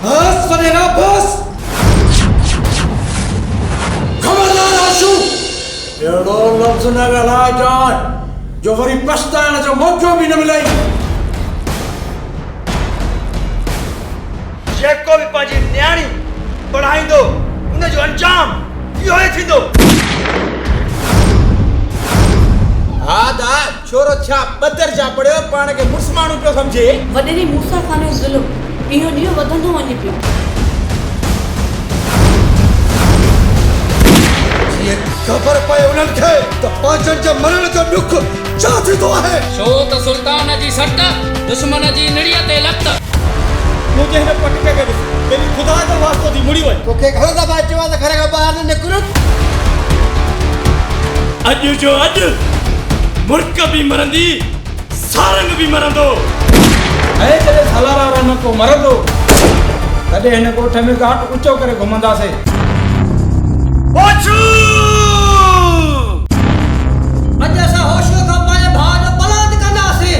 बस वडेरा बस। खबरदार आशू, एड़ो लफ्ज़ न ॻाल्हाए जान जो वरी पछताइण जो मौक़ो बि न मिले। जेको भी पंहिंजी न्याणी पढ़ाईंदो उन जो अंजाम इहो ई थींदो। हा दा छोरो छा बदर जा पड़ियो पाण खे मुर्स माण्हू पियो सम्झे। वॾेरी मूसा खान जो ज़ुल्म इहो ॾींहुं वधंदो वञे पियो। जीअं ख़बर पए उन्हनि खे त पाचन जे मरण जो ॾुख छा थींदो आहे। छो त सुल्तान जी सट दुश्मन जी निड़ीअ ते लत। मुझे हिन पटके खे ॾिस तेरी खुदा जो वास्तो थी मुड़ी वई। तोखे घणो दफ़ा चयो आहे त घर खां ॿाहिरि न निकिर। अॼु जो अॼु मुर्क भी मरंदी सारंग भी मरंदो। ऐं जॾहिं सालारा वारनि को मरंदो तॾहिं हिन ॻोठ में घाट ऊचो करे घुमंदासीं। अॼु असां होशियो खां पंहिंजे भाउ जो बलाद कंदासीं।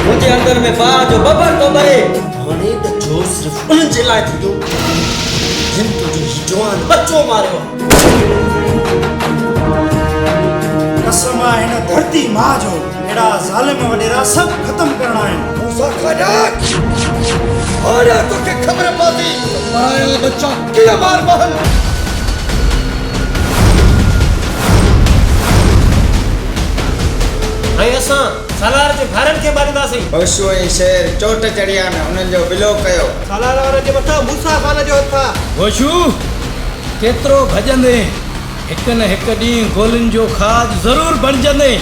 मुंहिंजे अंदर में भाउ जो बबर थो ॿरे। हाणे ॾचो सिर्फ़ उन्हनि जे लाइ थींदो जिन तुंहिंजो हीउ जवान बच्चो मारियो। कसम आहे हिन धरती मां जो अहिड़ा ज़ालिम वॾेरा सभु ख़तम करणा आहिनि। मूसा खाजा हाणे तोखे ख़बर पवंदी मारियल बच्चा कीअं मार महल। ऐं असां सालार जे घरनि खे मारींदासीं। होशो ऐं शेर चोट चढ़िया न उन्हनि जो विलो कयो। सालार वारनि जे मथां मूसा खान जो हथु आहे। होशू केतिरो भॼंदे हिकु न हिकु ॾींहुं गोलियुनि जो खाद ज़रूरु बणिजंदे।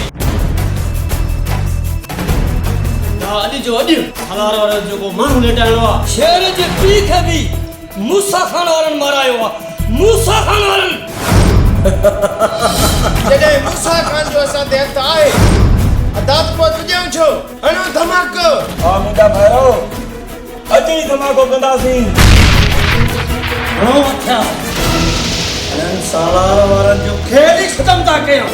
अॼु जो अॼु हलार वारनि जेको माण्हू लेटाइणो आहे शेर जे पीउ खे बि मूसा खान वारनि मारायो आहे। मूसा खान वारनि जॾहिं मूसा खान जो असां ते हथु आहे अदात को तुझे छो हणो धमाको। हा मुंहिंजा भाइरो अॼु ई धमाको कंदासीं। घणो थिया सालार वारनि जो खेल ई ख़तम था कयूं।